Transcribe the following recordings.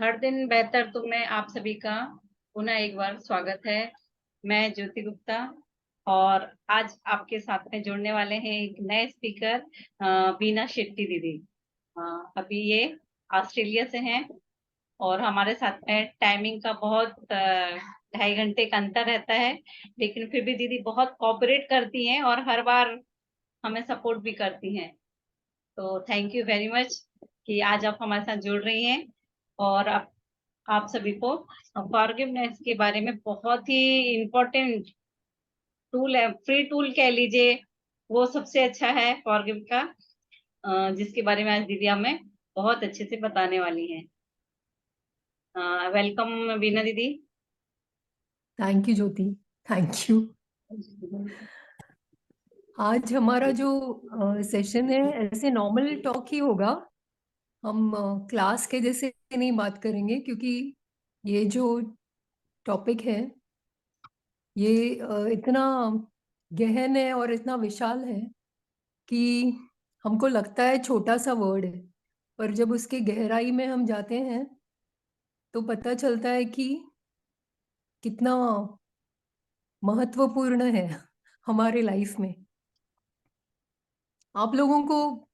हर दिन बेहतर तो में आप सभी का पुनः एक बार स्वागत है। मैं ज्योति गुप्ता और आज आपके साथ में जुड़ने वाले हैं एक नए स्पीकर बीना शेट्टी दीदी। अभी ये ऑस्ट्रेलिया से हैं और हमारे साथ में टाइमिंग का बहुत 2.5 घंटे का अंतर रहता है, लेकिन फिर भी दीदी बहुत कोऑपरेट करती हैं और हर बार हमें सपोर्ट भी करती हैं। तो थैंक यू वेरी मच कि आज आप हमारे साथ जुड़ रही हैं। और आप सभी को फॉरगिवनेस के बारे में बहुत ही इम्पोर्टेंट टूल है, फ्री टूल कह लीजिए, वो सबसे अच्छा है फॉरगिव का, जिसके बारे में आज दीदी हमें बहुत अच्छे से बताने वाली हैं। वेलकम बीना दीदी। Thank you Jyoti, thank you. आज हमारा जो सेशन है ऐसे नॉर्मल टॉक ही होगा। हम क्लास के जैसे नहीं बात करेंगे, क्योंकि ये जो टॉपिक है ये इतना गहन है और इतना विशाल है कि हमको लगता है छोटा सा वर्ड है, पर जब उसके गहराई में हम जाते हैं तो पता चलता है कि कितना महत्वपूर्ण है हमारे लाइफ में। आप लोगों को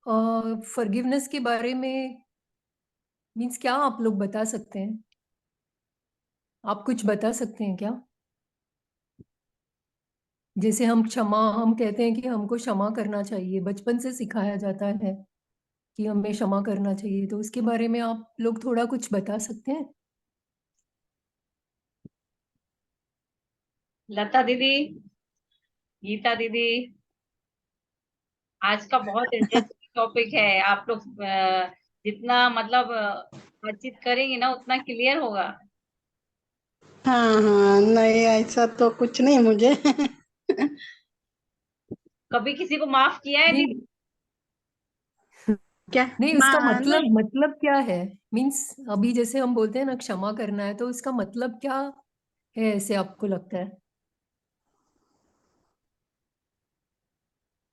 फॉरगिवनेस के बारे में मीन्स क्या आप लोग बता सकते हैं? आप कुछ बता सकते हैं क्या? जैसे हम कहते हैं कि हमको क्षमा करना चाहिए, बचपन से सिखाया जाता है कि हमें क्षमा करना चाहिए, तो उसके बारे में आप लोग थोड़ा कुछ बता सकते हैं? लता दीदी, गीता दीदी, आज का बहुत इंटरेस्टिंग टॉपिक है। आप लोग जितना मतलब बातचीत करेंगे ना उतना क्लियर होगा। हाँ हाँ, नहीं ऐसा तो कुछ नहीं मुझे। कभी किसी को माफ किया है नहीं दीदी? क्या? नहीं, उसका नहीं। मतलब क्या है? मीन्स अभी जैसे हम बोलते हैं ना क्षमा करना है, तो उसका मतलब क्या है ऐसे आपको लगता है?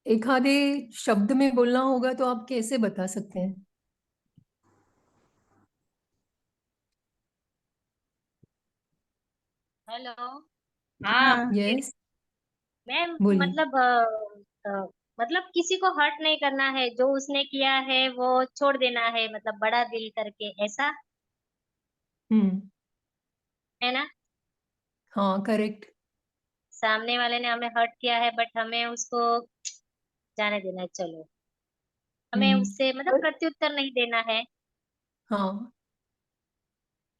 एक आधे शब्द में बोलना होगा तो आप कैसे बता सकते हैं? हेलो। हाँ हाँ दीदी, यस, मैं बोलिए। मतलब मतलब किसी को हर्ट नहीं करना है, जो उसने किया है वो छोड़ देना है, मतलब बड़ा दिल करके, ऐसा हम्म। है ना। हाँ, करेक्ट। सामने वाले ने हमें हर्ट किया है बट हमें उसको जाने देना है, चलो। हमें हम्म। उससे मतलब पर प्रत्युत्तर नहीं देना है। हाँ,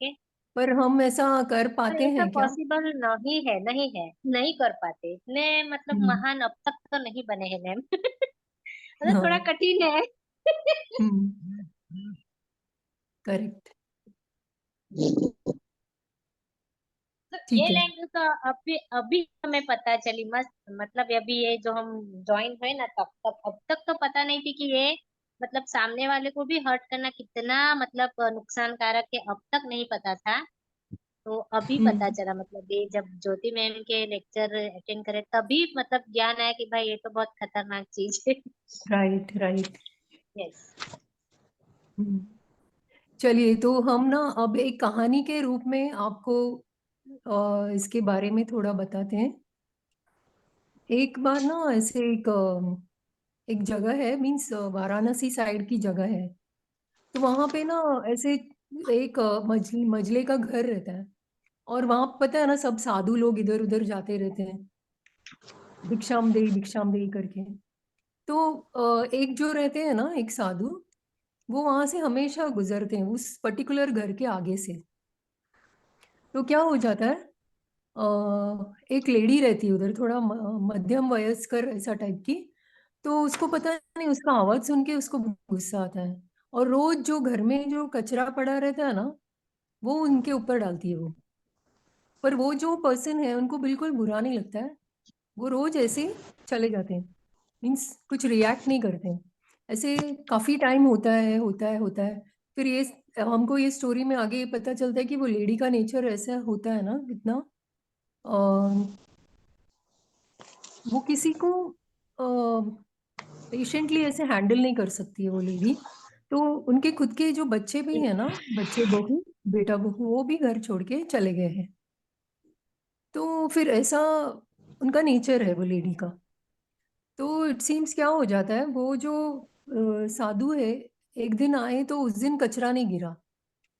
ठीक है? पर हम ऐसा कर पर पाते ऐसा हैं क्या? पॉसिबल नहीं है, नहीं है, नहीं कर पाते इतने, मतलब हम्म। महान अब तक तो नहीं बने हैं मैम। मतलब थोड़ा हाँ। कठिन है। हम्म। करेक्ट। तो ये ठीक है। लैंग्वेज तो अभी अभी हमें पता चली, मस्त। मतलब अभी ये जो हम ज्वाइन हुए ना, तब तब अब तक तो पता नहीं थी कि ये मतलब सामने वाले को भी हर्ट करना कितना मतलब नुकसानकारक है, अब तक नहीं पता था। तो अभी पता हम्म। चला, मतलब ये जब ज्योति मैम के लेक्चर अटेंड करे तभी मतलब ज्ञान आया कि भाई ये तो बहुत खतरनाक चीज है। Right, right. यस। हम्म। चलिए, तो हम ना अब एक कहानी के रूप में आपको इसके बारे में थोड़ा बताते हैं। एक बार ना ऐसे एक जगह है, मीन्स वाराणसी साइड की जगह है। तो वहां पे ना ऐसे एक मजले का घर रहता है। और वहां पता है ना, सब साधु लोग इधर उधर जाते रहते हैं, भिक्षाम देही करके। तो एक जो रहते हैं ना, एक साधु, वो वहां से हमेशा गुजरते हैं उस पर्टिकुलर घर के आगे से। तो क्या हो जाता है, एक लेडी रहती है उधर, थोड़ा मध्यम वयस्कर ऐसा टाइप की। तो उसको पता नहीं, उसका आवाज सुन के उसको गुस्सा आता है। और रोज जो घर में जो कचरा पड़ा रहता है ना, वो उनके ऊपर डालती है वो। पर वो जो पर्सन है उनको बिल्कुल बुरा नहीं लगता है। वो रोज ऐसे ही चले जाते हैं, मीन्स कुछ रिएक्ट नहीं करते हैं। ऐसे काफी टाइम होता है। फिर ये हमको ये स्टोरी में आगे ये पता चलता है कि वो लेडी का नेचर ऐसा होता है ना, कितना वो किसी को पेशेंटली ऐसे हैंडल नहीं कर सकती है वो लेडी। तो उनके खुद के जो बच्चे भी हैं ना, बच्चे बहू, बेटा बहू, वो भी घर छोड़ के चले गए हैं। तो फिर ऐसा उनका नेचर है वो लेडी का। तो इट सीम्स क्या हो जाता है, वो जो साधु है, एक दिन आए तो उस दिन कचरा नहीं गिरा,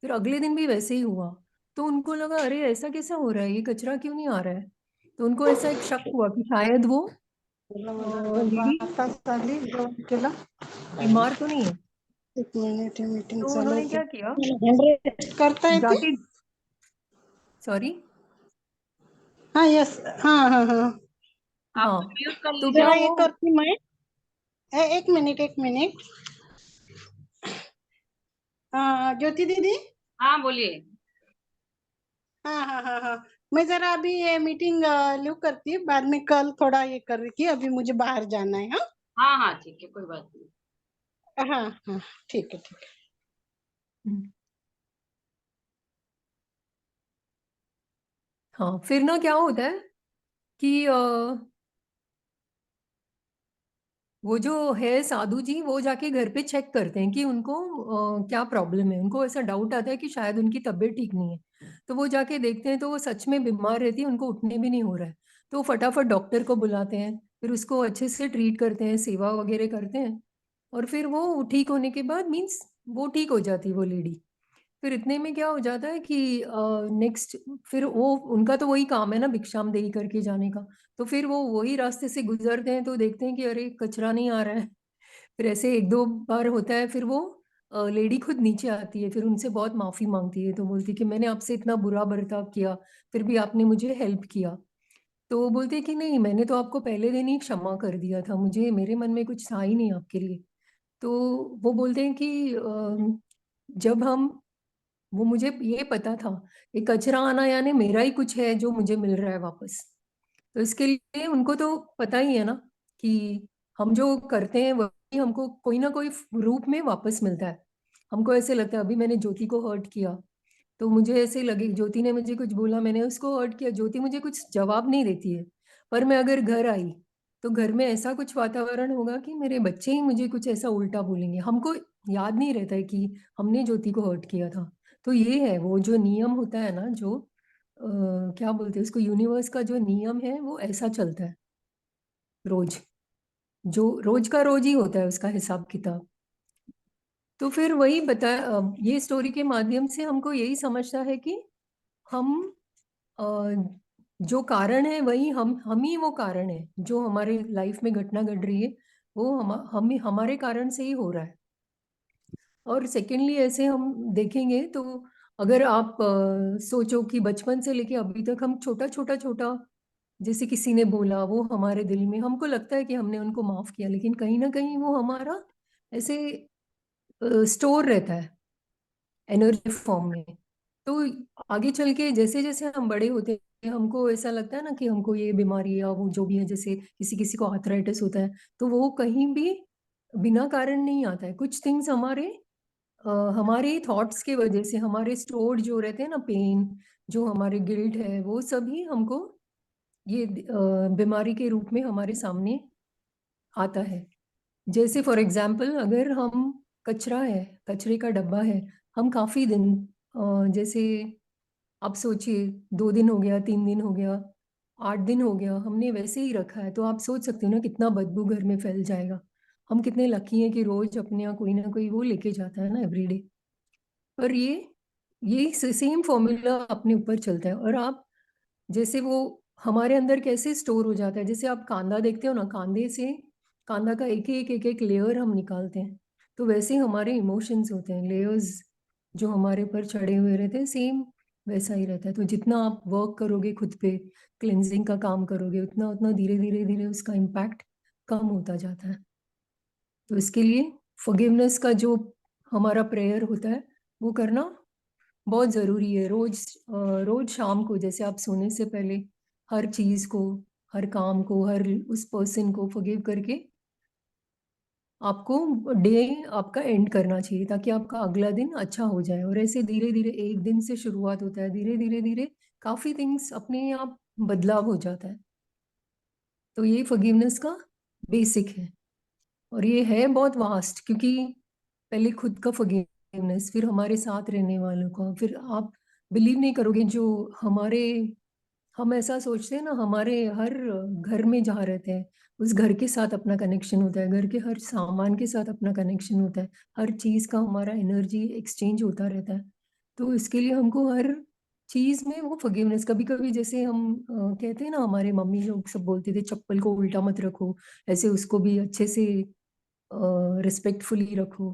फिर अगले दिन भी वैसे ही हुआ। तो उनको लगा अरे ऐसा कैसा हो रहा है, ये कचरा क्यों नहीं आ रहा है। तो उनको ऐसा एक शक हुआ कि शायद वो लेडी झाली जेवण केलं. बीमार तो नहीं है। एक मिनिट, ही मीटिंग तो चालू उन्होंने होती. क्या किया, रेस्ट करता येते. जाके, सॉरी, हाँ यस, हाँ हाँ हाँ. आप हाँ, म्यूट कर तो लीजिए। क्या जरा ये वो, करती मैं. एक मिनिट, एक मिनिट. ज्योति दीदी. हाँ बोलिए। हाँ हाँ हाँ हाँ. मैं जरा अभी ये मीटिंग लीव करती, बाद में कल थोड़ा ये कर रही थी, अभी मुझे बाहर जाना है. हाँ हाँ हाँ ठीक है, कोई बात नहीं। हाँ हाँ, ठीक है ठीक है. हाँ, फिर ना क्या होता है कि वो जो है साधु जी, वो जाके घर पे चेक करते हैं कि उनको क्या प्रॉब्लम है। उनको ऐसा डाउट आता है कि शायद उनकी तबीयत ठीक नहीं है। तो वो जाके देखते हैं तो वो सच में बीमार रहती है, उनको उठने भी नहीं हो रहा है। तो वो फटाफट डॉक्टर को बुलाते हैं, फिर उसको अच्छे से ट्रीट करते हैं, सेवा वगैरह करते हैं। और फिर वो ठीक होने के बाद मीन्स वो ठीक हो जाती है वो लेडी। फिर इतने में क्या हो जाता है कि नेक्स्ट, फिर वो उनका तो वही काम है ना, भिक्षाम देही करके जाने का। तो फिर वो वही रास्ते से गुजरते हैं तो देखते हैं कि अरे कचरा नहीं आ रहा है। फिर ऐसे एक दो बार होता है, फिर वो लेडी खुद नीचे आती है, फिर उनसे बहुत माफी मांगती है। तो बोलती है कि मैंने आपसे इतना बुरा बर्ताव किया, फिर भी आपने मुझे हेल्प किया। तो वो बोलते हैं कि नहीं, मैंने तो आपको पहले दिन ही क्षमा कर दिया था, मुझे मेरे मन में कुछ था ही नहीं आपके लिए। तो वो बोलते हैं कि जब हम, वो मुझे ये पता था कि कचरा आना यानी मेरा ही कुछ है जो मुझे मिल रहा है वापस। तो इसके लिए उनको तो पता ही है ना कि हम जो करते हैं वही हमको कोई ना कोई रूप में वापस मिलता है। हमको ऐसे लगता है अभी मैंने ज्योति को हर्ट किया, तो मुझे ऐसे लगे ज्योति ने मुझे कुछ बोला, मैंने उसको हर्ट किया, ज्योति मुझे कुछ जवाब नहीं देती है। पर मैं अगर घर आई तो घर में ऐसा कुछ वातावरण होगा कि मेरे बच्चे ही मुझे कुछ ऐसा उल्टा बोलेंगे, हमको याद नहीं रहता है कि हमने ज्योति को हर्ट किया था। तो ये है वो जो नियम होता है ना, जो क्या बोलते हैं उसको, यूनिवर्स का जो नियम है वो ऐसा चलता है रोज, जो रोज का रोज ही होता है उसका हिसाब किताब। तो फिर वही बता, ये स्टोरी के माध्यम से हमको यही समझता है कि हम अ, जो कारण है वही हम ही वो कारण है, जो हमारे लाइफ में घटना घट रही है वो हम हमारे कारण से ही हो रहा है। और सेकेंडली ऐसे हम देखेंगे तो अगर आप सोचो कि बचपन से लेके अभी तक हम छोटा छोटा छोटा, जैसे किसी ने बोला वो हमारे दिल में, हमको लगता है कि हमने उनको माफ किया, लेकिन कहीं ना कहीं वो हमारा ऐसे स्टोर रहता है एनर्जी फॉर्म में। तो आगे चल के जैसे जैसे हम बड़े होते हैं हमको ऐसा लगता है ना कि हमको ये बीमारी या वो जो भी है, जैसे किसी किसी को आर्थराइटिस होता है, तो वो कहीं भी बिना कारण नहीं आता है। कुछ थिंग्स हमारे थॉट्स की वजह से, हमारे स्टोर्ड जो रहते हैं ना पेन, जो हमारे गिल्ट है, वो सभी हमको ये बीमारी के रूप में हमारे सामने आता है। जैसे फॉर एग्जाम्पल अगर हम, कचरा है, कचरे का डब्बा है, हम काफी दिन, जैसे आप सोचिए 2 दिन हो गया, 3 दिन हो गया, 8 दिन हो गया, हमने वैसे ही रखा है, तो आप सोच सकते हो ना कितना बदबू घर में फैल जाएगा। हम कितने लकी हैं कि रोज अपने यहाँ कोई ना कोई वो लेके जाता है ना एवरीडे। पर ये सेम फॉर्मूला अपने ऊपर चलता है। और आप जैसे वो हमारे अंदर कैसे स्टोर हो जाता है, जैसे आप कांदा देखते हो ना, कांदे से कांदा का एक एक लेयर हम निकालते हैं, तो वैसे ही हमारे इमोशंस होते हैं, लेयर्स जो हमारे ऊपर चढ़े हुए रहते हैं, सेम वैसा ही रहता है। तो जितना आप वर्क करोगे खुद पे, क्लिनजिंग का काम करोगे, उतना उतना धीरे धीरे धीरे उसका इम्पैक्ट कम होता जाता है। तो इसके लिए फॉरगिवनेस का जो हमारा प्रेयर होता है वो करना बहुत ज़रूरी है। रोज शाम को जैसे आप सोने से पहले हर चीज़ को, हर काम को, हर उस पर्सन को फॉरगिव करके आपको डे आपका एंड करना चाहिए, ताकि आपका अगला दिन अच्छा हो जाए। और ऐसे धीरे धीरे एक दिन से शुरुआत होता है, धीरे धीरे धीरे काफ़ी थिंग्स अपने आप बदलाव हो जाता है। तो ये फॉरगिवनेस का बेसिक है। और ये है बहुत वास्ट, क्योंकि पहले खुद का फॉरगिवनेस, फिर हमारे साथ रहने वालों का, फिर आप बिलीव नहीं करोगे जो हमारे, हम ऐसा सोचते हैं ना, हमारे हर घर में जहाँ रहते हैं उस घर के साथ अपना कनेक्शन होता है, घर के हर सामान के साथ अपना कनेक्शन होता है, हर चीज़ का हमारा एनर्जी एक्सचेंज होता रहता है। तो इसके लिए हमको हर चीज़ में वो फॉरगिवनेस, कभी कभी जैसे हम कहते हैं ना, हमारे मम्मी लोग सब बोलते थे चप्पल को उल्टा मत रखो, ऐसे उसको भी अच्छे से रिस्पेक्टफुली रखो।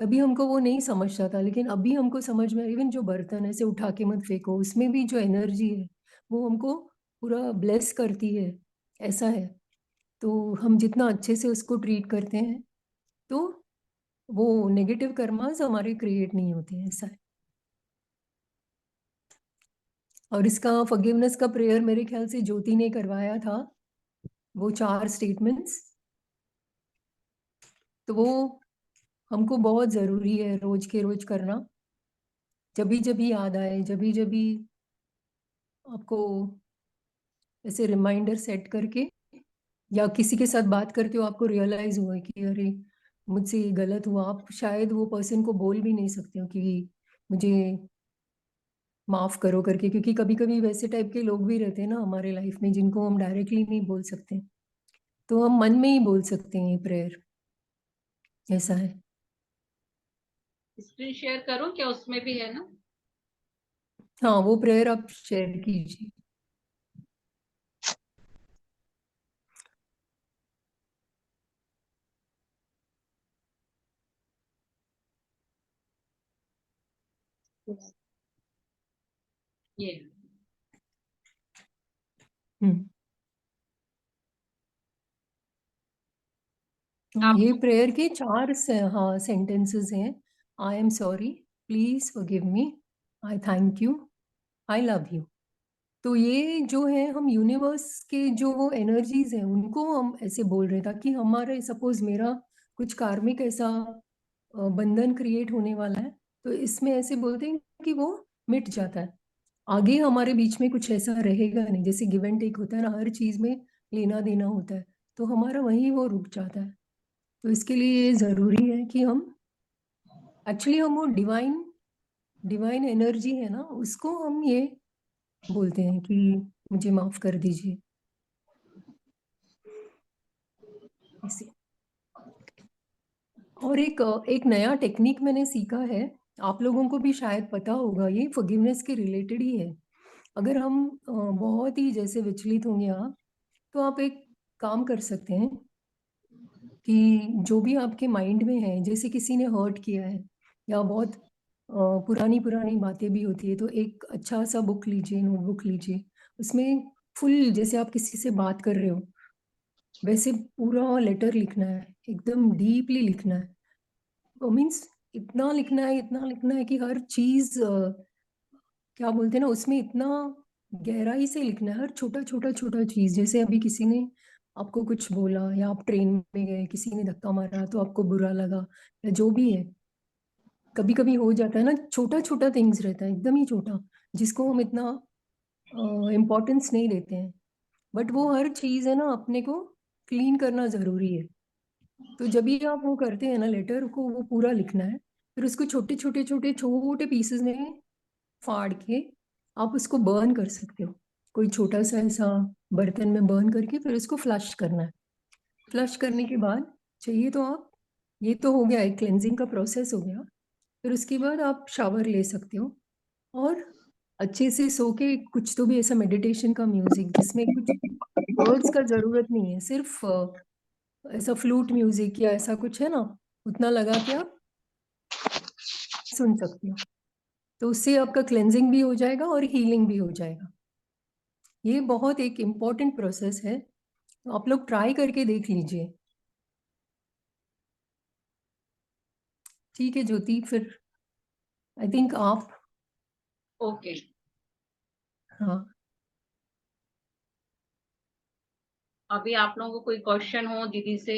तभी हमको वो नहीं समझता था, लेकिन अभी हमको समझ में, इवन जो बर्तन ऐसे उठा के मत फेंको, उसमें भी जो एनर्जी है वो हमको पूरा ब्लेस करती है, ऐसा है। तो हम जितना अच्छे से उसको ट्रीट करते हैं तो वो नेगेटिव कर्मास हमारे क्रिएट नहीं होते हैं, ऐसा है। और इसका फॉरगिवनेस का प्रेयर मेरे ख्याल से ज्योति ने करवाया था, वो 4 स्टेटमेंट्स, तो वो हमको बहुत ज़रूरी है रोज के रोज करना। जभी जभी याद आए, जभी जभी आपको ऐसे रिमाइंडर सेट करके, या किसी के साथ बात करते हो आपको रियलाइज हुआ कि अरे मुझसे ये गलत हुआ, आप शायद वो पर्सन को बोल भी नहीं सकते हो कि मुझे माफ करो करके, क्योंकि कभी कभी वैसे टाइप के लोग भी रहते हैं ना हमारे लाइफ में जिनको हम डायरेक्टली नहीं बोल सकते, तो हम मन में ही बोल सकते हैं ये प्रेयर, ऐसा है। स्क्रीन शेयर करूं क्या, उसमें भी है ना? हाँ, वो प्रेयर आप शेयर कीजिए। ये हम्म। आप ये प्रेयर के 4 हाँ सेंटेंसेस हैं। I am sorry, please forgive me, I thank you, I love you. तो ये जो है, हम यूनिवर्स के जो एनर्जीज हैं उनको हम ऐसे बोल रहे हैं, ताकि हमारे, सपोज मेरा कुछ कार्मिक ऐसा बंधन क्रिएट होने वाला है, तो इसमें ऐसे बोलते हैं कि वो मिट जाता है, आगे हमारे बीच में कुछ ऐसा रहेगा नहीं। जैसे गिव एंड टेक होता है ना, हर चीज में लेना देना होता है, तो हमारा वहीं वो रुक जाता है। तो इसके लिए ये जरूरी है कि हम एक्चुअली, हम वो डिवाइन डिवाइन एनर्जी है ना, उसको हम ये बोलते हैं कि मुझे माफ कर दीजिए, ऐसे। और एक नया टेक्निक मैंने सीखा है, आप लोगों को भी शायद पता होगा, ये फॉरगिवनेस के रिलेटेड ही है। अगर हम बहुत ही जैसे विचलित होंगे आप, तो आप एक काम कर सकते हैं कि जो भी आपके माइंड में है, जैसे किसी ने हर्ट किया है या बहुत पुरानी पुरानी बातें भी होती है, तो एक अच्छा सा बुक लीजिए, नोटबुक लीजिए, उसमें फुल, जैसे आप किसी से बात कर रहे हो वैसे पूरा लेटर लिखना है, एकदम डीपली लिखना है। मीन्स इतना लिखना है, इतना लिखना है कि हर चीज क्या बोलते हैं ना, उसमें इतना गहराई से लिखना है, हर छोटा छोटा छोटा चीज। जैसे अभी किसी ने आपको कुछ बोला, या आप ट्रेन में गए, किसी ने धक्का मारा तो आपको बुरा लगा, या जो भी है, कभी कभी हो जाता है ना, छोटा छोटा थिंग्स रहता है, एकदम ही छोटा, जिसको हम इतना इम्पोर्टेंस नहीं देते हैं, बट वो हर चीज है ना, अपने को क्लीन करना जरूरी है। तो जब भी आप वो करते हैं ना, लेटर को वो पूरा लिखना है, फिर उसको छोटे छोटे छोटे छोटे पीसेस में फाड़ के आप उसको बर्न कर सकते हो, कोई छोटा सा ऐसा बर्तन में बर्न करके फिर उसको फ्लश करना है। फ्लश करने के बाद चाहिए तो आप, ये तो हो गया, एक क्लेंजिंग का प्रोसेस हो गया, फिर उसके बाद आप शावर ले सकते हो, और अच्छे से सो के कुछ तो भी ऐसा मेडिटेशन का म्यूजिक, जिसमें कुछ वर्ड्स का जरूरत नहीं है, सिर्फ ऐसा फ्लूट म्यूजिक या ऐसा कुछ है ना, उतना लगा के आप सुन सकते हो, तो उससे आपका क्लेंजिंग भी हो जाएगा और हीलिंग भी हो जाएगा। ये बहुत एक इम्पॉर्टेंट प्रोसेस है, तो आप लोग ट्राई करके देख लीजिए। ठीक है ज्योति, फिर आई थिंक आप, ओके। हाँ। अभी आप लोगों को कोई क्वेश्चन हो दीदी से,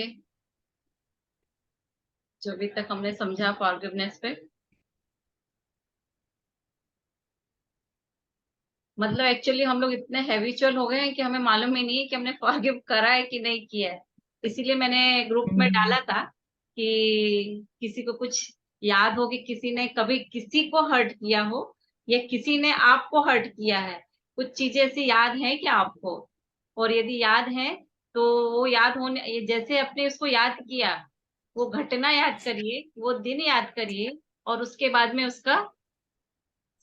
जो अभी तक हमने समझा फॉरगिवनेस पे? मतलब एक्चुअली हम लोग इतने हैबिचुअल हो गए हैं कि हमें मालूम ही नहीं है कि हमने फॉरगिव करा है कि नहीं किया है। इसीलिए मैंने ग्रुप में हम्म। डाला था कि किसी को कुछ याद हो कि किसी ने कभी किसी को हर्ट किया हो या किसी ने आपको हर्ट किया है? कुछ चीजें ऐसी याद है क्या आपको? और यदि याद है तो वो याद होने जैसे अपने उसको याद किया, वो घटना याद करिए, वो दिन याद करिए और उसके बाद में उसका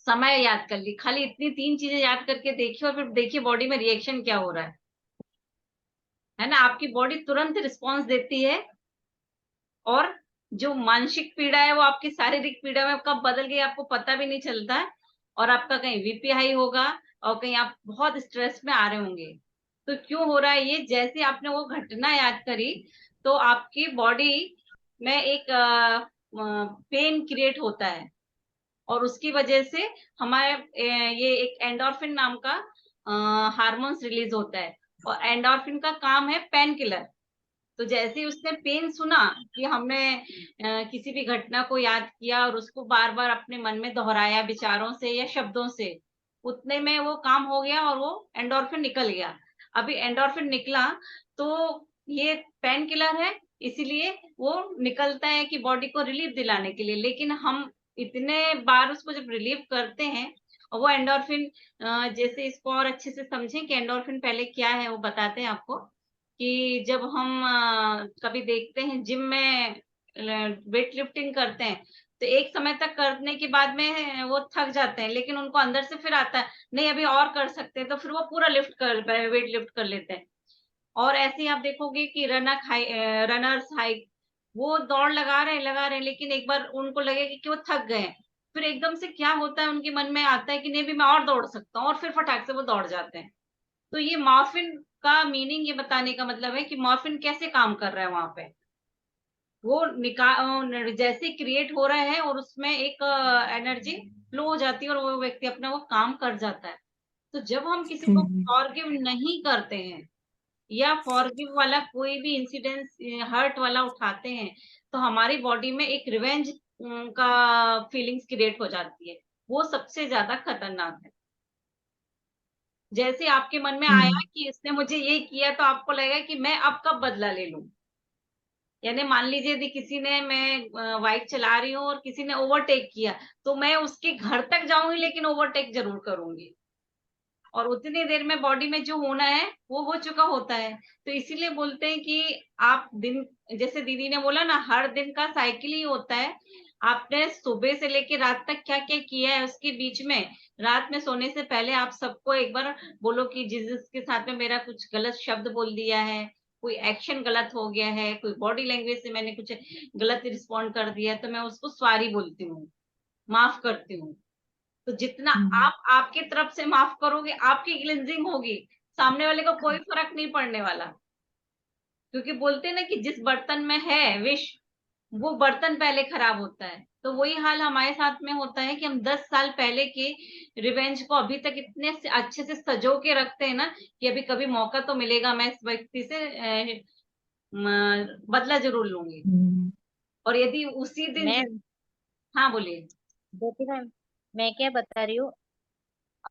समय याद कर ली। खाली इतनी 3 चीजें याद करके देखिए और फिर देखिए बॉडी में रिएक्शन क्या हो रहा है ना? आपकी बॉडी तुरंत रिस्पॉन्स देती है और जो मानसिक पीड़ा है वो आपकी शारीरिक पीड़ा में कब बदल गई आपको पता भी नहीं चलता है और आपका कहीं बीपी हाई होगा और कहीं आप बहुत स्ट्रेस में आ रहे होंगे। तो क्यों हो रहा है ये? जैसे आपने वो घटना याद करी तो आपकी बॉडी में एक पेन क्रिएट होता है और उसकी वजह से हमारे ये एक एंडोर्फिन नाम का हार्मोन्स रिलीज होता है और एंडोर्फिन का काम है पेन किलर। तो जैसे ही उसने पेन सुना कि हमने किसी भी घटना को याद किया और उसको बार बार अपने मन में दोहराया विचारों से या शब्दों से, उतने में वो काम हो गया और वो एंडोर्फिन निकल गया। अभी एंडोर्फिन निकला तो ये पेन किलर है, इसीलिए वो निकलता है कि बॉडी को रिलीफ दिलाने के लिए। लेकिन हम इतने बार उसको जब रिलीव करते हैं और वो एंडोर्फिन जैसे इसको और अच्छे से समझें कि एंडोर्फिन पहले क्या है वो बताते हैं आपको। कि जब हम कभी देखते हैं जिम में वेट लिफ्टिंग करते हैं तो एक समय तक करने के बाद में वो थक जाते हैं लेकिन उनको अंदर से फिर आता है नहीं अभी और कर सकते हैं तो फिर वो पूरा वेट लिफ्ट कर लेते हैं। और ऐसे ही आप देखोगे कि रनर्स हाई वो दौड़ लगा रहे हैं लेकिन एक बार उनको लगेगा कि वो थक गए हैं, फिर एकदम से क्या होता है उनके मन में आता है कि नहीं भी मैं और दौड़ सकता हूँ और फिर फटाक से वो दौड़ जाते हैं। तो ये मॉर्फिन का मीनिंग ये बताने का मतलब है कि मॉर्फिन कैसे काम कर रहा है वहां पे। वो जैसे क्रिएट हो रहा है और उसमें एक एनर्जी फ्लो हो जाती है और वो व्यक्ति अपना वो काम कर जाता है। तो जब हम किसी को फॉरगिव नहीं करते हैं या फॉरगिव वाला कोई भी इंसिडेंस हर्ट वाला उठाते हैं तो हमारी बॉडी में एक रिवेंज का फीलिंग्स क्रिएट हो जाती है। वो सबसे ज्यादा खतरनाक है। जैसे आपके मन में आया कि इसने मुझे ये किया तो आपको लगेगा कि मैं अब कब बदला ले लूं। यानी मान लीजिए यदि किसी ने मैं बाइक चला रही हूँ और किसी ने ओवरटेक किया तो मैं उसके घर तक जाऊंगी लेकिन ओवरटेक जरूर करूंगी और उतनी देर में बॉडी में जो होना है वो हो चुका होता है। तो इसीलिए बोलते हैं कि आप दिन जैसे दीदी ने बोला ना हर दिन का साइकिल ही होता है। आपने सुबह से लेके रात तक क्या क्या किया है उसके बीच में रात में सोने से पहले आप सबको एक बार बोलो कि जिसके साथ में मेरा कुछ गलत शब्द बोल दिया है, कोई एक्शन गलत हो गया है, कोई बॉडी लैंग्वेज से मैंने कुछ गलत रिस्पॉन्ड कर दिया है तो मैं उसको सॉरी बोलती हूँ, माफ करती हूँ। तो जितना आप आपकी तरफ से माफ करोगे आपकी क्लिंजिंग होगी, सामने वाले को कोई फर्क नहीं पड़ने वाला। क्योंकि बोलते हैं ना कि जिस बर्तन में है विष वो बर्तन पहले खराब होता है। तो वही हाल हमारे साथ में होता है कि हम 10 साल पहले के रिवेंज को अभी तक इतने अच्छे से सजो के रखते हैं ना कि अभी कभी मौका तो मिलेगा मैं इस व्यक्ति से बदला जरूर लूंगी। और यदि उसी दिन मैम हाँ बोलिए। ज्योति मैम, मैं क्या बता रही हूँ,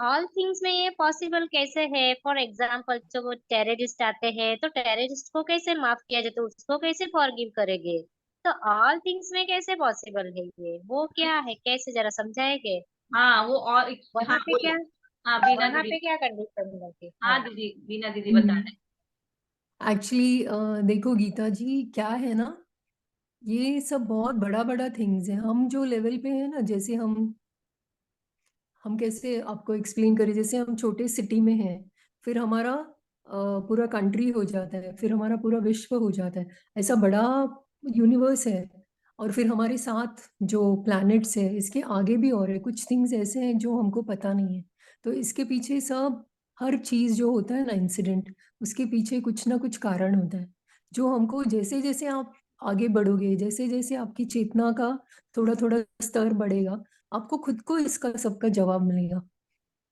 ऑल थिंग्स में ये पॉसिबल कैसे है? फॉर एग्जाम्पल जो वो टेररिस्ट आते हैं तो टेररिस्ट को कैसे माफ किया जाए, तो उसको कैसे फॉरगिव करेंगे? तो ऑल थिंग्स में कैसे पॉसिबल है ये? वो क्या है, कैसे जरा समझाएंगे? हाँ वो और हाँ वहां पे बोलिए। क्या, हाँ बीना वहां दीदी। पे क्या कंडीशन होगी? हाँ हाँ। दीदी बीना दीदी बता रहे एक्चुअली देखो गीता जी क्या है ना, ये सब बहुत बड़ा बड़ा थिंग्स है। हम जो लेवल पे है ना, जैसे हम कैसे आपको एक्सप्लेन करें, जैसे हम छोटे सिटी में हैं, फिर हमारा पूरा कंट्री हो जाता है, फिर हमारा पूरा विश्व हो जाता है, ऐसा बड़ा यूनिवर्स है। और फिर हमारे साथ जो प्लैनेट्स है इसके आगे भी और है, कुछ थिंग्स ऐसे हैं जो हमको पता नहीं है। तो इसके पीछे सब हर चीज जो होता है ना इंसिडेंट, उसके पीछे कुछ ना कुछ कारण होता है जो हमको जैसे जैसे आप आगे बढ़ोगे, जैसे जैसे आपकी चेतना का थोड़ा थोड़ा स्तर बढ़ेगा, आपको खुद को इसका सबका जवाब मिलेगा। हम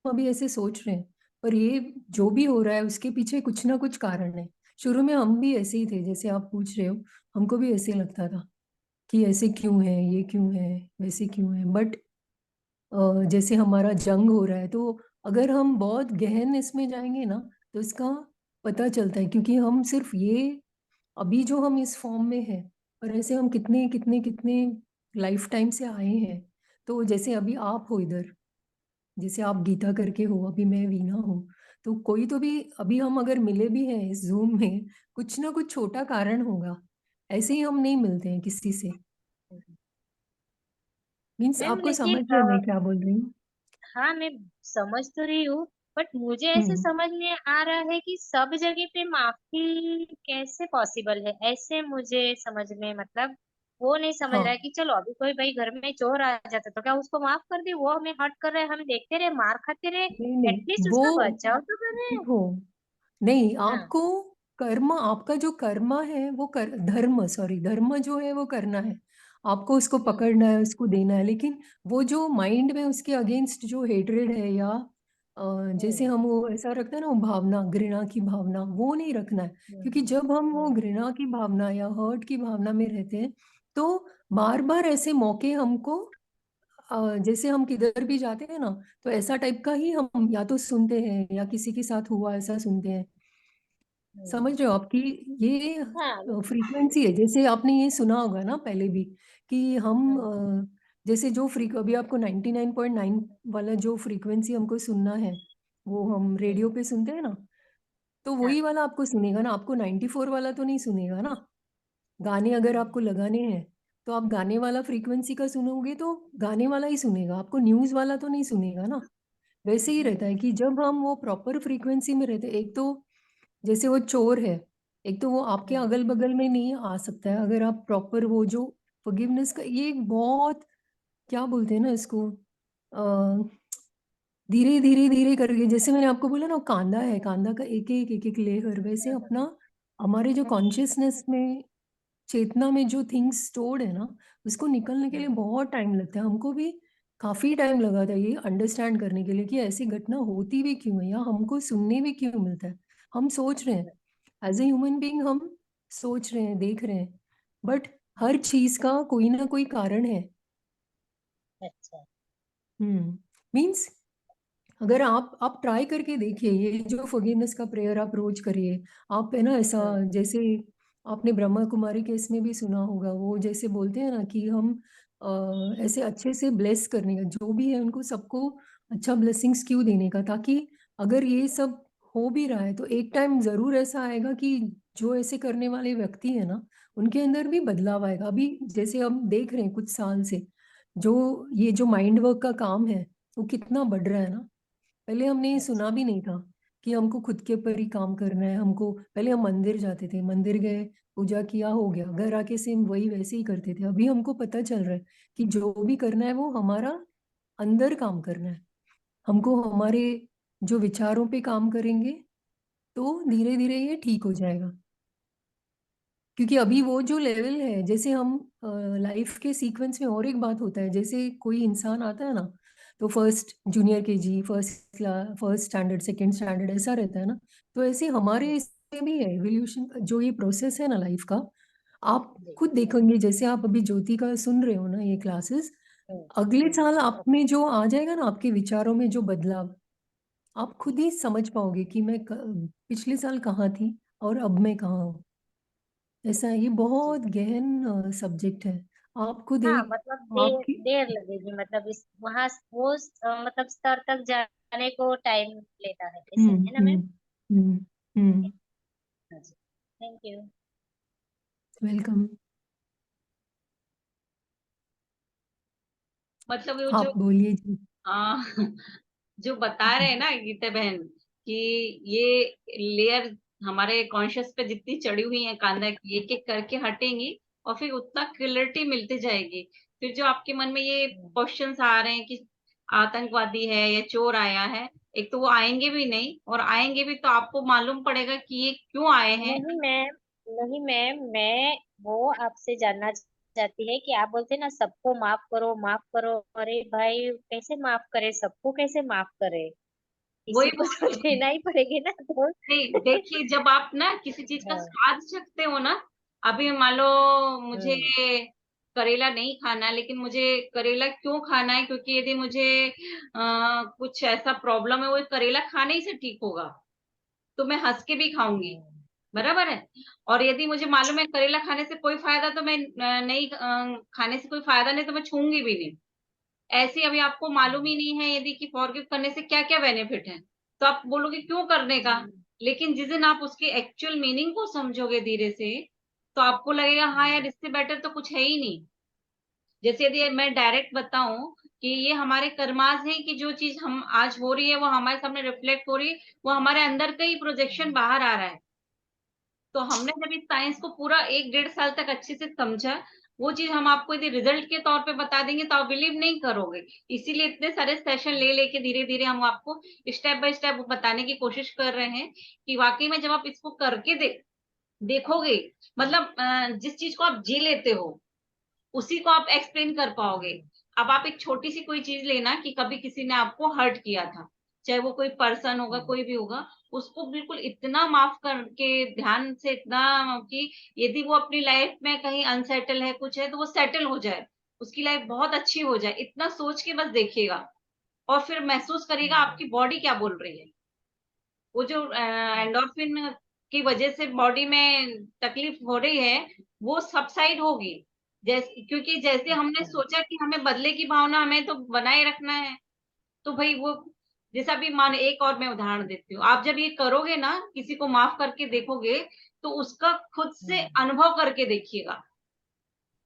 अभी ऐसे सोच रहे हैं पर ये जो भी हो रहा है उसके पीछे कुछ ना कुछ कारण है। शुरू में हम भी ऐसे ही थे जैसे आप पूछ रहे हो, हमको भी ऐसे लगता था कि ऐसे क्यों है, ये क्यों है, वैसे क्यों है। बट जैसे हमारा जंग हो रहा है तो अगर हम बहुत गहन इसमें जाएंगे ना तो इसका पता चलता है, क्योंकि हम सिर्फ ये अभी जो हम इस फॉर्म में है और ऐसे हम कितने कितने कितने लाइफ टाइम से आए हैं। तो जैसे अभी आप हो इधर, जैसे आप गीता करके हो, अभी मैं वीना हूँ, तो कोई तो भी अभी हम अगर मिले भी हैं इस जूम में, कुछ ना कुछ छोटा कारण होगा। ऐसे ही हम नहीं मिलते हैं किसी से। मीन्स मैम आपको लेकिन समझ रहे हैं मैं क्या बोल रही हूँ? हाँ मैं समझ तो रही हूँ, बट मुझे ऐसे हम्म। समझ में आ रहा है कि सब जगह पे माफी कैसे पॉसिबल है, ऐसे मुझे समझ में मतलब वो नहीं समझ रहा है हाँ। कि चलो अभी कोई भाई घर में चोर आ जाता तो क्या उसको माफ कर दे, वो हमें हर्ट कर रहा है, हम देखते रहे मार खाते रहे, नहीं नहीं, एटलीस्ट वो उसका बचाव तो करें। देखो, नहीं, हाँ। आपको कर्म, आपका जो कर्मा है वो धर्म, सॉरी, धर्म जो है वो करना है। आपको उसको हम्म। पकड़ना है, उसको देना है। लेकिन वो जो माइंड में उसके अगेंस्ट जो हेट्रेड है, या जैसे हम्म। हम वो ऐसा रखते हैं ना, वो भावना, घृणा की भावना, वो नहीं रखना है। क्योंकि हम्म। जब हम वो हम्म। घृणा की भावना या हर्ट की भावना में रहते हैं, तो बार बार ऐसे मौके हमको, जैसे हम किधर भी जाते हैं ना, तो ऐसा टाइप का ही हम या तो सुनते हैं, या किसी के साथ हुआ ऐसा सुनते हैं। हम्म। समझ रहे हो आपकी ये हाँ। फ्रीक्वेंसी है। जैसे आपने ये सुना होगा ना पहले भी, कि हम हम्म। जैसे जो अभी आपको 99.9 वाला जो फ्रीक्वेंसी हमको सुनना है, वो हम हम्म। रेडियो पे सुनते हैं ना, तो हाँ। वही वाला आपको सुनेगा ना। आपको 94 वाला तो नहीं सुनेगा ना। गाने अगर आपको हम्म। लगाने हैं, तो आप गाने वाला फ्रीक्वेंसी का सुनोगे तो गाने वाला ही सुनेगा, आपको न्यूज़ वाला तो नहीं सुनेगा ना। वैसे ही रहता है हम्म। कि जब हम वो प्रॉपर फ्रीक्वेंसी में रहते हैं, एक तो जैसे वो चोर है, एक तो वो आपके हम्म। अगल बगल में नहीं आ सकता है अगर आप प्रॉपर वो जो फॉरगिवनेस का, ये एक बहुत, क्या बोलते हैं ना इसको, धीरे धीरे धीरे करके, जैसे मैंने आपको बोला ना, वो कांदा है, कांदा का एक एक लेयर, वैसे अपना हमारे जो कॉन्शियसनेस में, चेतना में जो थिंग्स स्टोर्ड है ना, उसको निकलने के लिए बहुत टाइम लगता है। हमको भी काफी टाइम लगा था ये अंडरस्टैंड करने के लिए कि ऐसी घटना होती भी क्यों है, या हमको सुनने भी क्यों मिलता है। हम सोच रहे हैं, एज ए ह्यूमन बीइंग हम सोच रहे हैं, देख रहे हैं, बट हर चीज का कोई ना कोई कारण है। अच्छा। मीन्स अगर आप ट्राई करके देखिए, ये जो फॉरगिवनेस का प्रेयर आप रोज करिए। आप है ना, ऐसा हम्म। जैसे आपने ब्रह्मा कुमारी केस में भी सुना होगा, वो जैसे बोलते हैं ना कि हम ऐसे अच्छे से ब्लेस करने का, जो भी है उनको सबको अच्छा ब्लेसिंग्स क्यों देने का, ताकि अगर ये सब हो भी रहा है तो एक टाइम जरूर ऐसा आएगा कि जो ऐसे करने वाले व्यक्ति है ना, उनके अंदर भी बदलाव आएगा। अभी जैसे हम देख रहे हैं कुछ साल से, जो ये जो माइंड वर्क का काम है, वो कितना बढ़ रहा है ना। पहले हमने ये अच्छा। सुना भी नहीं था कि हमको खुद के ऊपर ही काम करना है। हमको पहले हम मंदिर जाते थे, मंदिर गए, पूजा किया, हो गया, घर आके सेम वही वैसे ही करते थे। अभी हमको पता चल रहा है कि जो भी करना है वो हमारा अंदर काम करना है। हमको हमारे जो विचारों पे काम करेंगे तो धीरे धीरे ये ठीक हो जाएगा। क्योंकि अभी वो जो लेवल है, जैसे हम लाइफ के सीक्वेंस में, और एक बात होता है, जैसे कोई इंसान आता है ना, तो first junior KG, first standard, second standard, ऐसा रहता है ना। तो ऐसे हमारे इसमें भी है एवोल्यूशन जो ये प्रोसेस है ना लाइफ का। आप जी। खुद देखेंगे, जैसे आप अभी ज्योति का सुन रहे हो ना ये क्लासेस, हम्म। अगले हम्म। साल आप में जो आ जाएगा ना, आपके विचारों में जो बदलाव, आप खुद ही समझ पाओगे कि मैं पिछले साल कहाँ थी और अब मैं कहाँ हूँ। ऐसा है, ये जी। बहुत गहन सब्जेक्ट है। आप खुद हाँ एक मतलब देर आपकी, देर लगेगी, मतलब इस वहां वो मतलब स्तर तक जाने को टाइम लेता है, ऐसे हम्म है ना मैम? हम्म हम्म हम्म हाँ जी। Thank you. वेलकम। मतलब वो जो आप बोलिए जी। आ, जो बता रहे हैं ना गीता बहन, कि ये लेयर हमारे कॉन्शियस पे जितनी चढ़ी हुई है कांदा की, एक एक करके हटेंगी और फिर उतना क्लियरिटी मिलती जाएगी। फिर जो आपके मन में ये हम्म। क्वेश्चंस आ रहे हैं कि आतंकवादी है या चोर आया है, एक तो वो आएंगे भी नहीं, और आएंगे भी तो आपको मालूम पड़ेगा कि ये क्यों आए हैं। नहीं मैम, नहीं मैम, मैं वो आपसे जानना चाहती है कि आप बोलते हैं ना सबको माफ करो माफ करो, अरे भाई कैसे माफ करे, सबको कैसे माफ करे, वही किसी को बोल तो रही हूँ। देना ही पड़ेगी ना तो। नहीं, देखिए, जब आप ना किसी चीज का हाँ। स्वाद चखते हो ना, अभी मान लो मुझे हम्म। करेला नहीं खाना, लेकिन मुझे करेला क्यों खाना है, क्योंकि यदि मुझे कुछ ऐसा प्रॉब्लम है, वो करेला खाने ही से ठीक होगा, तो मैं हंस के भी खाऊंगी। हम्म। बराबर है। और यदि मुझे मालूम है करेला खाने से कोई फायदा, तो मैं नहीं खाने से कोई फायदा नहीं तो मैं छूंगी भी नहीं। ऐसे अभी आपको मालूम ही नहीं है यदि कि फॉरगिव करने से क्या क्या बेनिफिट है, तो आप बोलोगे क्यों करने का। लेकिन जिस दिन आप उसके एक्चुअल मीनिंग को समझोगे धीरे से, तो आपको लगेगा हाँ यार, इससे बेटर तो कुछ है ही नहीं। जैसे यदि मैं डायरेक्ट बताऊं कि ये हमारे कर्मास हैं, कि जो चीज हम आज हो रही है वो हमारे सामने रिफ्लेक्ट हो रही है, वो हमारे अंदर का ही प्रोजेक्शन बाहर आ रहा है। तो हमने जब इस साइंस को पूरा 1-1.5 साल तक अच्छे से समझा, वो चीज हम आपको यदि रिजल्ट के तौर पे बता देंगे तो आप बिलीव नहीं करोगे। इसीलिए इतने सारे सेशन ले लेके धीरे धीरे हम आपको स्टेप बाय स्टेप बताने की कोशिश कर रहे हैं कि वाकई में जब आप इसको करके देखोगे, मतलब जिस चीज को आप जी लेते हो उसी को आप एक्सप्लेन कर पाओगे। अब आप एक छोटी सी कोई चीज लेना कि कभी किसी ने आपको हर्ट किया था, चाहे वो कोई पर्सन होगा, कोई भी होगा, उसको बिल्कुल इतना माफ करके ध्यान से, इतना कि यदि वो अपनी लाइफ में कहीं अनसेटल है, कुछ है, तो वो सेटल हो जाए, उसकी लाइफ बहुत अच्छी हो जाए, इतना सोच के बस देखिएगा। और फिर महसूस करिएगा आपकी बॉडी क्या बोल रही है। वो जो एंडोर्फिन की वजह से बॉडी में तकलीफ हो रही है, वो सबसाइड होगी। जैसे, क्योंकि जैसे हमने सोचा कि हमें बदले की भावना हमें तो बनाए रखना है, तो भाई वो, जैसा भी मान, एक और मैं उदाहरण देती हूँ, आप जब ये करोगे ना, किसी को माफ करके देखोगे, तो उसका खुद से अनुभव करके देखिएगा।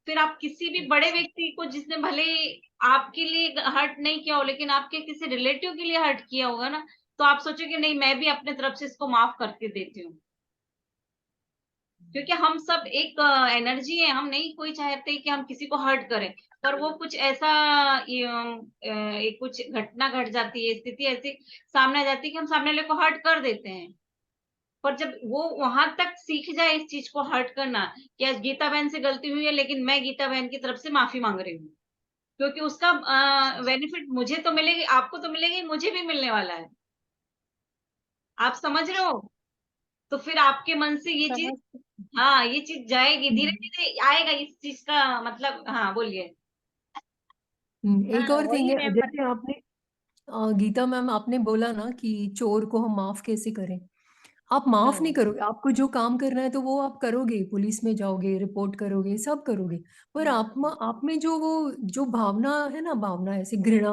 फिर आप किसी भी बड़े व्यक्ति को, जिसने भले ही आपके लिए हर्ट नहीं किया हो, लेकिन आपके किसी रिलेटिव के लिए हर्ट किया होगा ना, तो आप सोचोगे नहीं, मैं भी अपने तरफ से इसको माफ करके देती हूँ। क्योंकि हम सब एक एनर्जी है, हम नहीं कोई चाहते कि हम किसी को हर्ट करें, पर वो कुछ ऐसा एक कुछ घटना घट जाती है, स्थिति ऐसी सामने आ जाती है कि हम सामने वाले को हर्ट कर देते हैं। पर जब वो वहां तक सीख जाए इस चीज को हर्ट करना, कि आज गीता बहन से गलती हुई है, लेकिन मैं गीता बहन की तरफ से माफी मांग रही हूँ, क्योंकि उसका बेनिफिट मुझे तो मिलेगी, आपको तो मिलेगी, मुझे भी मिलने वाला है। आप समझ रहे हो? तो फिर आपके मन से ये चीज, समझ हाँ, ये चीज जाएगी, धीरे हम्म, धीरे आएगा इस चीज का मतलब। हाँ, बोलिए। एक हाँ और थिंग वही है, मैं जैसे आपने गीता मैम आपने बोला ना कि चोर को हम माफ कैसे करें। आप माफ नहीं करोगे, आपको जो काम करना है तो वो आप करोगे, पुलिस में जाओगे, रिपोर्ट करोगे, सब करोगे। पर आप में जो वो जो भावना है ना, भावना ऐसे घृणा,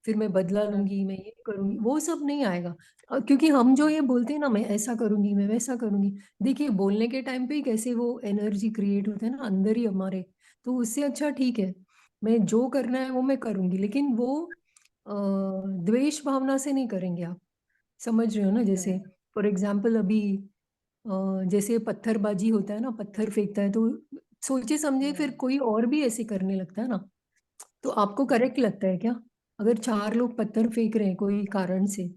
फिर मैं बदला लूंगी, मैं ये करूंगी, वो सब नहीं आएगा। क्योंकि हम जो ये बोलते हैं ना, मैं ऐसा करूंगी, मैं वैसा करूंगी, देखिए बोलने के टाइम पे ही कैसे वो एनर्जी क्रिएट होता है ना अंदर ही हमारे। तो उससे अच्छा ठीक है, मैं जो करना है वो मैं करूंगी, लेकिन वो द्वेष भावना से नहीं करेंगे आप। समझ रहे हो ना? जैसे फॉर एग्जाम्पल अभी जैसे पत्थरबाजी होता है ना, पत्थर फेंकता है, तो सोचे समझे फिर कोई और भी ऐसे करने लगता है ना, तो आपको करेक्ट लगता है क्या? अगर 4 लोग पत्थर फेंक रहे हैं कोई कारण से,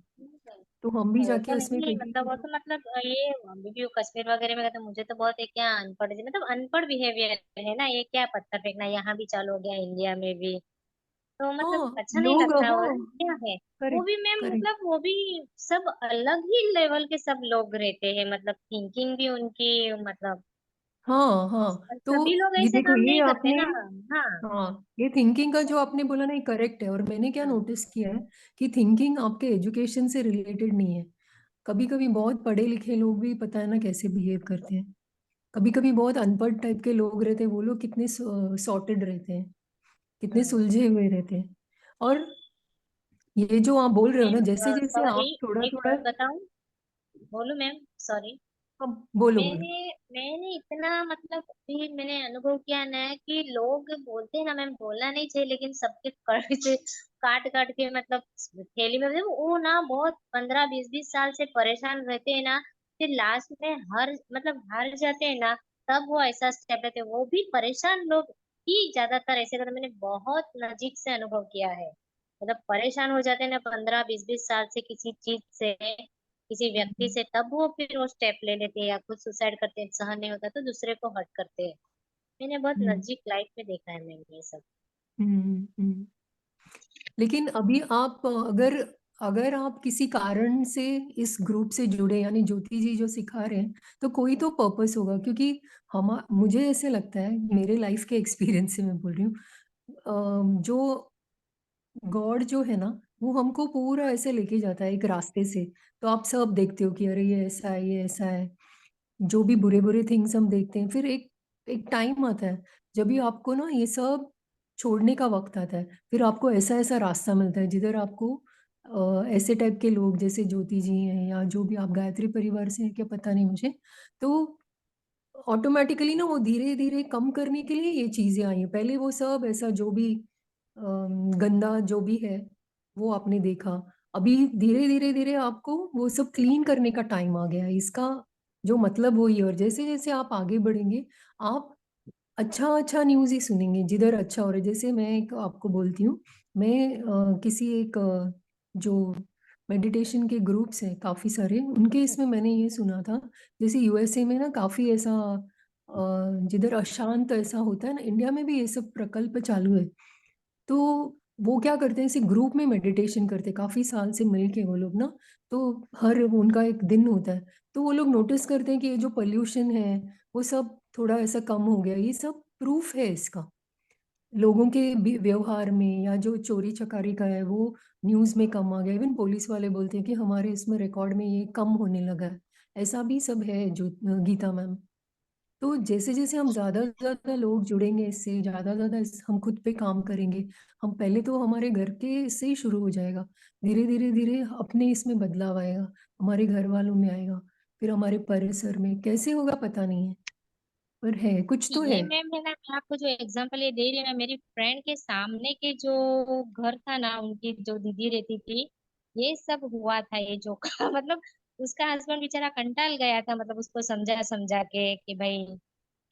तो हम भी जाके वैसा उसमें नहीं, मतलब फेंकेंगे वो तो? तो मतलब ये अभी भी वो कश्मीर वगैरह में गए तो मुझे तो बहुत एक क्या अनपढ़, मतलब अनपढ़ बिहेवियर है ना, ये क्या पत्थर फेंकना, यहाँ भी चालू हो गया इंडिया में भी। तो मतलब हाँ, अच्छा नहीं लोग, लगता, और हाँ, क्या है। वो करेक्ट, भी मैम, करेक्ट, मतलब वो भी सब अलग ही लेवल के सब लोग रहते हैं, मतलब थिंकिंग भी उनकी, मतलब हाँ, हाँ। तो सभी लोग ये ऐसे देखो, काम ये नहीं करते आपने, ना। हाँ हाँ, ये थिंकिंग का जो आपने बोला ना, ये करेक्ट है। और मैंने क्या हाँ नोटिस किया है कि थिंकिंग आपके एजुकेशन से रिलेटेड नहीं है। कभी कभी बहुत पढ़े लिखे लोग भी पता है ना कैसे बिहेव करते हैं, कभी कभी बहुत अनपढ़ टाइप के लोग रहते हैं, वो लोग कितने सॉर्टेड रहते हैं, कितने हाँ। सुलझे हुए रहते हैं। और ये जो आप बोल रहे हो ना, जैसे मैम जैसे सॉरी, आप थोड़ा एक थोड़ा, बात बताऊं, बोलू मैम, सॉरी। अब बोलो बोलो। मैंने मैंने इतना मतलब भी मैंने अनुभव किया ना कि लोग बोलते हैं ना मैम, बोलना नहीं चाहिए, लेकिन सबके कड़ से काट काट के मतलब थैली में वो ना बहुत 15-20 साल से परेशान रहते हैं ना, फिर लास्ट में हर मतलब हार जाते हैं ना, तब वो ऐसा स्टेप लेते हैं। वो भी परेशान लोग ही ज्यादातर ऐसे करते हैं। मैंने बहुत नजीक से अनुभव किया है, मतलब परेशान हो जाते हैं ना 15-20 साल से किसी चीज से, किसी व्यक्ति से, तब वो फिर वो स्टेप ले लेते हैं या खुद सुसाइड करते हैं, सहन नहीं होता तो दूसरे को हर्ट करते हैं। मैंने बहुत हम्म, नजदीक लाइफ में देखा है मैंने ये सब। हम्म। लेकिन अभी आप अगर अगर आप किसी कारण से इस ग्रुप से जुड़े, यानी ज्योति जी जो सिखा रहे हैं, तो कोई तो पर्पस होगा। क्योंकि हम, मुझे ऐसे लगता है, मेरे लाइफ के एक्सपीरियंस से मैं बोल रही हूँ, जो गॉड जो है ना, वो हमको पूरा ऐसे लेके जाता है एक रास्ते से। तो आप सब देखते हो कि अरे ये ऐसा है, ये ऐसा है, जो भी बुरे बुरे थिंग्स हम देखते हैं, फिर एक एक टाइम आता है जब भी आपको ना ये सब छोड़ने का वक्त आता है, फिर आपको ऐसा ऐसा रास्ता मिलता है जिधर आपको ऐसे टाइप के लोग जैसे ज्योति जी हैं या जो भी, आप गायत्री परिवार से हैं क्या पता नहीं मुझे, तो ऑटोमेटिकली ना वो धीरे धीरे कम करने के लिए ये चीजें आई हैं। पहले वो सब ऐसा जो भी गंदा जो भी है वो आपने देखा, अभी धीरे धीरे धीरे आपको वो सब क्लीन करने का टाइम आ गया है। इसका जो मतलब वही है, और जैसे जैसे आप आगे बढ़ेंगे आप अच्छा अच्छा न्यूज़ ही सुनेंगे जिधर अच्छा हो रहा है। जैसे मैं एक आपको बोलती हूँ, मैं किसी एक जो मेडिटेशन के ग्रुप्स हैं काफ़ी सारे, उनके इसमें मैंने ये सुना था, जैसे यूएसए में ना काफ़ी ऐसा जिधर अशांत ऐसा होता है ना, इंडिया में भी ये सब प्रकल्प चालू है। तो वो क्या करते हैं, इसे ग्रुप में मेडिटेशन करते हैं काफ़ी साल से मिल के वो लोग ना, तो हर उनका एक दिन होता है, तो वो लोग नोटिस करते हैं कि ये जो पोल्यूशन है वो सब थोड़ा ऐसा कम हो गया। ये सब प्रूफ है इसका, लोगों के व्यवहार में, या जो चोरी चकारी का है वो न्यूज़ में कम आ गया। इवन पुलिस वाले बोलते हैं कि हमारे इसमें रिकॉर्ड में ये कम होने लगा है। ऐसा भी सब है जो गीता मैम। तो जैसे जैसे हम ज़्यादा से ज़्यादा लोग जुड़ेंगे इससे, ज़्यादा ज़्यादा हम खुद पे काम करेंगे, हम पहले तो हमारे घर के से ही शुरू हो जाएगा, धीरे धीरे धीरे अपने इसमें बदलाव आएगा, हमारे घर वालों में आएगा, फिर हमारे परिसर में कैसे होगा पता नहीं है, पर है कुछ तो ये है। मैम है ना, मैं आपको जो एग्जांपल ये दे रही हूँ ना, मेरी फ्रेंड के सामने के जो घर था ना, उनकी जो दीदी रहती थी, ये सब हुआ था ये जो मतलब उसका हस्बैंड बेचारा कंटाल गया था, मतलब उसको समझा समझा के कि भाई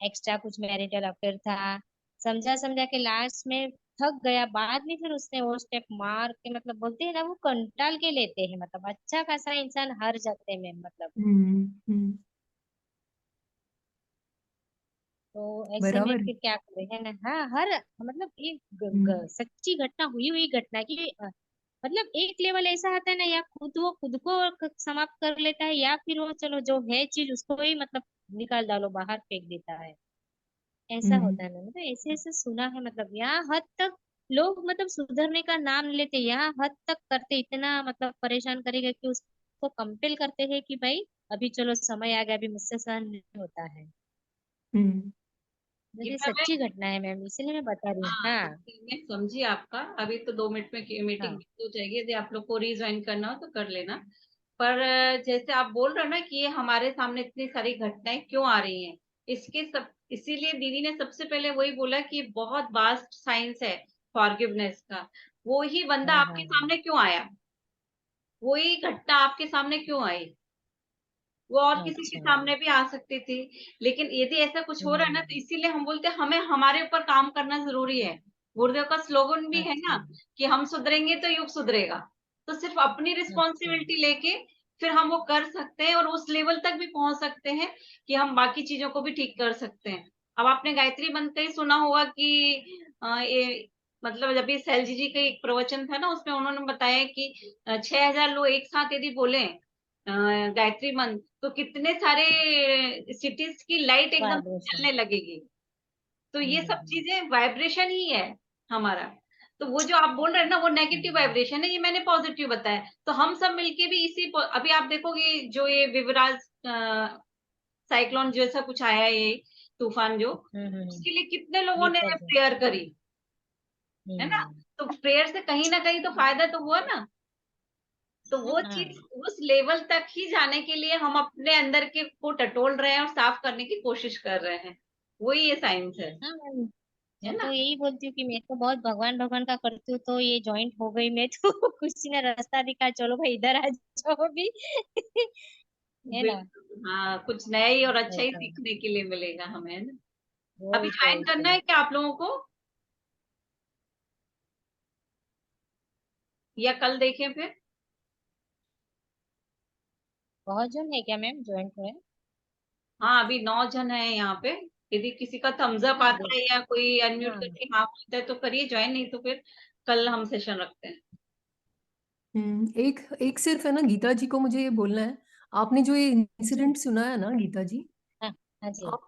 एक्स्ट्रा कुछ मैरिटल अफेयर था, समझा समझा के लास्ट में थक गया। बाद में फिर उसने वो स्टेप मार के, मतलब बोलते हैं ना, वो कंटाल के लेते हैं, मतलब अच्छा खासा इंसान हार जाते हैं मतलब। हम्म। तो ऐसे में बराबर है। फिर क्या करें, है ना। हाँ, हर मतलब ये हम्म सच्ची घटना, हुई हुई घटना की मतलब एक लेवल ऐसा आता है ना, या खुद वो खुद को समाप्त कर लेता है, या फिर वो चलो जो है चीज उसको ही मतलब निकाल डालो, बाहर फेंक देता है। ऐसा हम्म होता है ना, मतलब ऐसे ऐसे सुना है, मतलब यहाँ हद तक लोग मतलब सुधरने का नाम नहीं लेते, यहाँ हद तक करते, इतना मतलब परेशान करेगा कि उसको कंपेल करते हैं कि भाई अभी चलो समय आ गया, अभी मुझसे सहन नहीं होता है। हम्म ये गीता सच्ची घटना है मैम, इसीलिए मैं बता रही हूँ। हाँ, हाँ मैं समझी आपका। अभी तो 2 मिनट में मीटिंग हाँ हो जाएगी, यदि आप लोग को रीज्वाइन करना हो तो कर लेना। पर जैसे आप बोल रहे हो ना कि ये हमारे सामने इतनी सारी घटनाएं क्यों आ रही हैं, इसके सब इसीलिए दीदी ने सबसे पहले वही बोला कि बहुत वास्ट साइंस है फॉरगिवनेस का। वो ही बंदा हाँ हाँ आपके सामने क्यों आया, वही घटना आपके सामने क्यों आई, वो और हाँ। किसी के अच्छा। सामने भी आ सकती थी। लेकिन यदि ऐसा कुछ हो रहा है ना, तो हम्म। इसीलिए हम बोलते हैं हमें हमारे ऊपर काम करना जरूरी है। गुरुदेव का स्लोगन भी है अच्छा। ना कि हम सुधरेंगे तो युग सुधरेगा। तो सिर्फ अपनी अच्छा। रिस्पॉन्सिबिलिटी लेके फिर हम वो कर सकते हैं, और उस लेवल तक भी पहुंच सकते हैं कि हम बाकी चीजों को भी ठीक कर सकते हैं। अब आपने गायत्री मंत्र का ही सुना होगा कि ये मतलब जब ये सैलजी जी का एक प्रवचन था ना, उसमें उन्होंने बताया कि 6,000 लोग एक साथ यदि बोले गायत्री मंत्र, तो कितने सारे सिटीज की लाइट एकदम वाइब्रेशन। जलने लगेगी। तो ये सब हम्म। चीजें वाइब्रेशन ही है हमारा। तो वो जो आप बोल रहे हैं ना, वो नेगेटिव हम्म। वाइब्रेशन है, ये मैंने पॉजिटिव बताया। तो हम सब मिलके भी अभी आप देखोगे जो ये विवराज साइक्लोन जैसा कुछ आया है, ये तूफान जो, हम्म। उसके लिए कितने लोगों ने विपर्जन। प्रेयर करी, है ना। हम्म। तो प्रेयर से कहीं ना कहीं तो फायदा तो हुआ ना। तो वो चीज हाँ उस लेवल तक ही जाने के लिए हम अपने अंदर के को टटोल रहे हैं और साफ करने की कोशिश कर रहे हैं। वही ये साइंस हाँ मैम, है मैं ना। तो यही बोलती हूँ कि मैं तो बहुत भगवान भगवान का करती हूँ, तो ये जॉइंट हो गई मैं तो किसी ने रास्ता दिखा, चलो भाई इधर आ जाओ भी है ना। बिल्कुल, हाँ, कुछ नया ही और अच्छा ही ऐसा है। सीखने के लिए मिलेगा हमें, है ना। अभी वही तो ज्वाइन वही करना तो। है क्या आप लोगों को, या कल देखें फिर। बहुत जन है क्या मैम ज्वाइंट हुए? हाँ, अभी 9 जन है यहाँ पे। यदि किसी का थम्स अप हाँ आता है या कोई अनम्यूट हाँ। करके हाँ बोलता है तो करिए ज्वाइन, नहीं तो फिर कल हम सेशन रखते हैं। एक एक सिर्फ है ना गीता जी को मुझे ये बोलना है, आपने जो ये जी। इंसिडेंट सुना है ना गीता जी, हाँ हाँ जी। आप